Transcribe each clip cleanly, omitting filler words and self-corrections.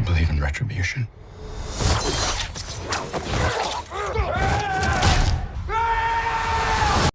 believe in retribution.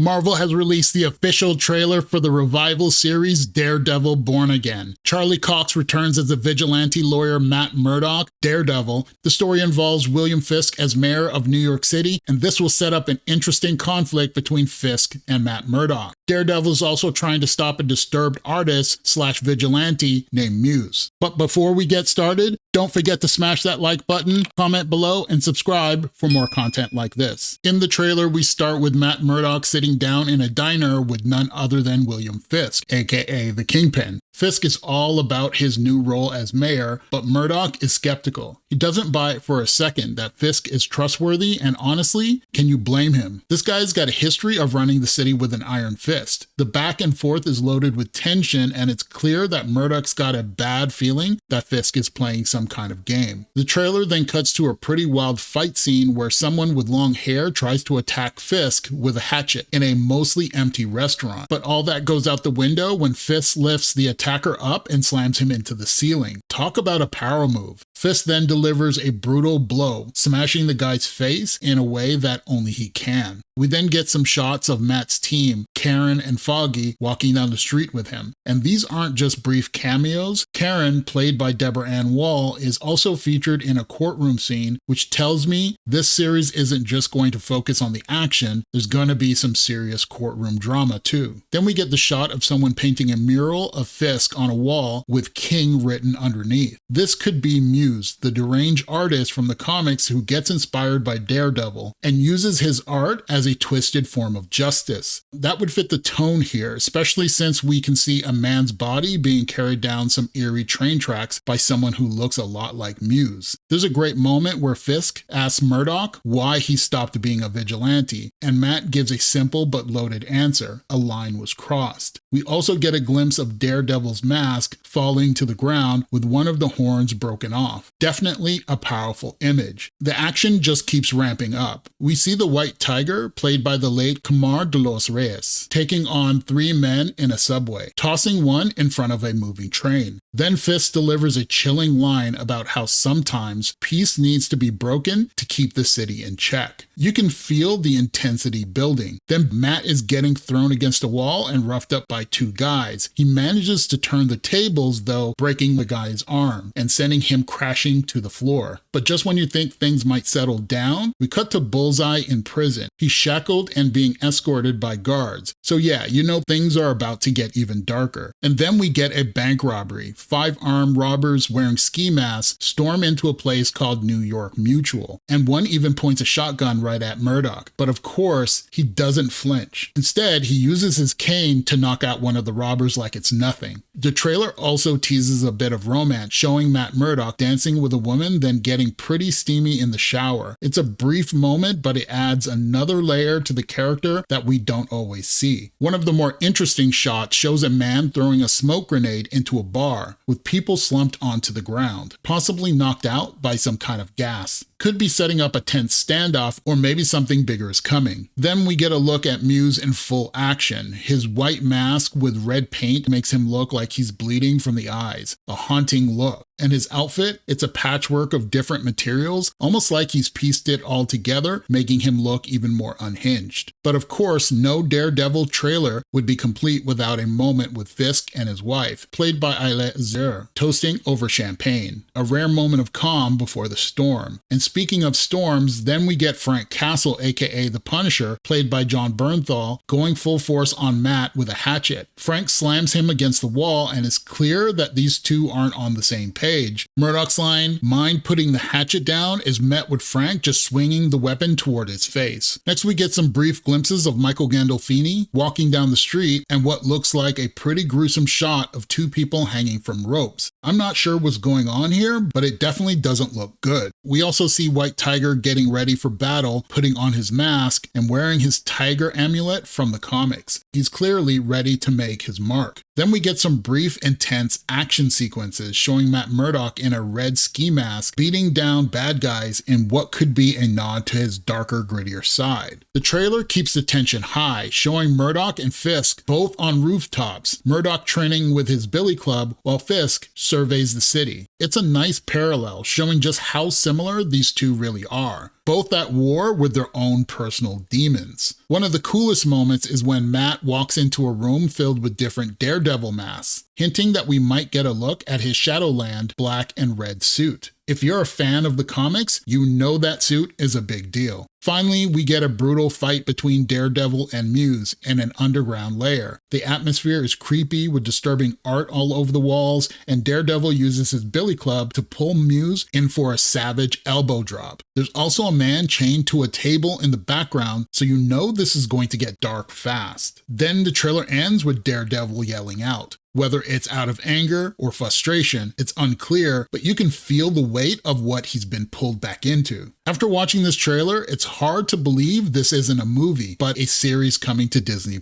Marvel has released the official trailer for the revival series Daredevil Born Again. Charlie Cox returns as the vigilante lawyer Matt Murdock, Daredevil. The story involves William Fisk as mayor of New York City, and this will set up an interesting conflict between Fisk and Matt Murdock. Daredevil is also trying to stop a disturbed artist/vigilante named Muse. But before we get started, don't forget to smash that like button, comment below, and subscribe for more content like this. In the trailer, we start with Matt Murdock sitting down in a diner with none other than William Fisk, aka the Kingpin. Fisk is all about his new role as mayor, but Murdock is skeptical. He doesn't buy it for a second that Fisk is trustworthy, and honestly, can you blame him? This guy's got a history of running the city with an iron fist. The back and forth is loaded with tension, and it's clear that Murdock's got a bad feeling that Fisk is playing some kind of game. The trailer then cuts to a pretty wild fight scene where someone with long hair tries to attack Fisk with a hatchet in a mostly empty restaurant. But all that goes out the window when Fisk lifts the attacker up and slams him into the ceiling. Talk about a power move. Fisk then delivers a brutal blow, smashing the guy's face in a way that only he can. We then get some shots of Matt's team, Karen and Foggy, walking down the street with him. And these aren't just brief cameos. Karen, played by Deborah Ann Wall, is also featured in a courtroom scene, which tells me this series isn't just going to focus on the action, there's going to be some serious courtroom drama too. Then we get the shot of someone painting a mural of Fisk on a wall with King written underneath. This could be Muse, the deranged artist from the comics who gets inspired by Daredevil and uses his art as a twisted form of justice. That would fit the tone here, especially since we can see a man's body being carried down some eerie train tracks by someone who looks a lot like Muse. There's a great moment where Fisk asks Murdock why he stopped being a vigilante, and Matt gives a simple but loaded answer: a line was crossed. We also get a glimpse of Daredevil's mask falling to the ground with one of the horns broken off. Definitely a powerful image. The action just keeps ramping up. We see the White Tiger, played by the late Camar de los Reyes, taking on 3 men in a subway, tossing one in front of a moving train. Then Fisk delivers a chilling line about how sometimes peace needs to be broken to keep the city in check. You can feel the intensity building. Then Matt is getting thrown against a wall and roughed up by 2 guys. He manages to turn the tables, though, breaking the guy's arm and sending him crashing to the floor. But just when you think things might settle down, we cut to Bullseye in prison. He's shackled and being escorted by guards. So yeah, you know things are about to get even darker. And then we get a bank robbery. 5 armed robbers wearing ski masks storm into a place called New York Mutual, and one even points a shotgun right at Murdock. But of course, he doesn't flinch. Instead, he uses his cane to knock out one of the robbers like it's nothing. The trailer also teases a bit of romance, showing Matt Murdock dancing with a woman, then getting pretty steamy in the shower. It's a brief moment, but it adds another layer to the character that we don't always see. One of the more interesting shots shows a man throwing a smoke grenade into a bar, with people slumped onto the ground, possibly knocked out by some kind of gas. Could be setting up a tense standoff, or maybe something bigger is coming. Then we get a look at Muse in full action. His white mask with red paint makes him look like he's bleeding from the eyes, a haunting look. And his outfit, it's a patchwork of different materials, almost like he's pieced it all together, making him look even more unhinged. But of course, no Daredevil trailer would be complete without a moment with Fisk and his wife, played by Ailette Zer, toasting over champagne, a rare moment of calm before the storm. And speaking of storms, then we get Frank Castle, aka the Punisher, played by John Bernthal, going full force on Matt with a hatchet. Frank slams him against the wall, and it's clear that these two aren't on the same page. Murdock's line, "Mind putting the hatchet down," is met with Frank just swinging the weapon toward his face. Next, we get some brief glimpses of Michael Gandolfini walking down the street and what looks like a pretty gruesome shot of 2 people hanging from ropes. I'm not sure what's going on here, but it definitely doesn't look good. We also see White Tiger getting ready for battle, putting on his mask and wearing his tiger amulet from the comics. He's clearly ready to make his mark. Then we get some brief, intense action sequences showing Matt Murdock in a red ski mask beating down bad guys in what could be a nod to his darker, grittier side. The trailer keeps the tension high, showing Murdock and Fisk both on rooftops, Murdock training with his billy club while Fisk surveys the city. It's a nice parallel, showing just how similar these two really are, both at war with their own personal demons. One of the coolest moments is when Matt walks into a room filled with different Daredevil masks, hinting that we might get a look at his Shadowland black and red suit. If you're a fan of the comics, you know that suit is a big deal. Finally, we get a brutal fight between Daredevil and Muse in an underground lair. The atmosphere is creepy with disturbing art all over the walls, and Daredevil uses his billy club to pull Muse in for a savage elbow drop. There's also a man chained to a table in the background, so you know this is going to get dark fast. Then the trailer ends with Daredevil yelling out. Whether it's out of anger or frustration, it's unclear, but you can feel the weight of what he's been pulled back into. After watching this trailer, it's hard to believe this isn't a movie, but a series coming to Disney+.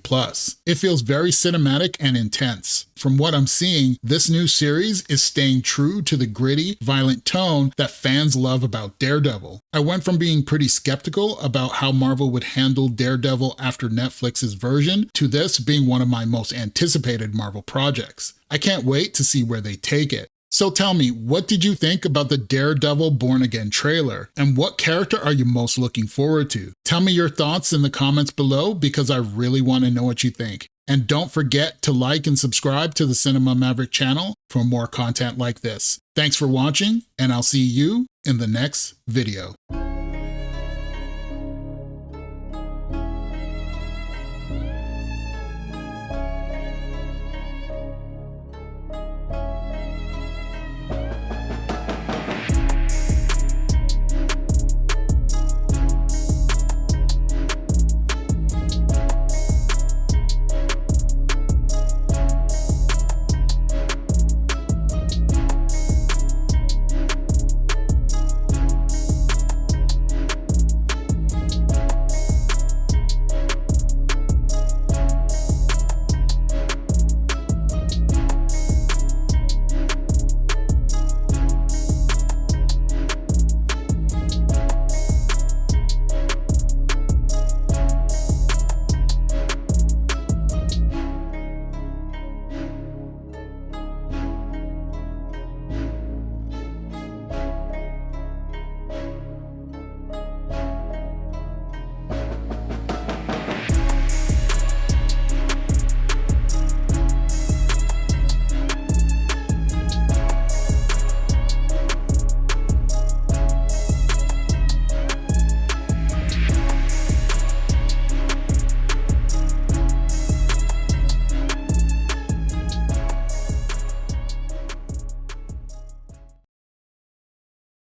It feels very cinematic and intense. From what I'm seeing, this new series is staying true to the gritty, violent tone that fans love about Daredevil. I went from being pretty skeptical about how Marvel would handle Daredevil after Netflix's version to this being one of my most anticipated Marvel projects. I can't wait to see where they take it. So tell me, what did you think about the Daredevil Born Again trailer? And what character are you most looking forward to? Tell me your thoughts in the comments below because I really want to know what you think. And don't forget to like and subscribe to the Cinema Maverick channel for more content like this. Thanks for watching, and I'll see you in the next video.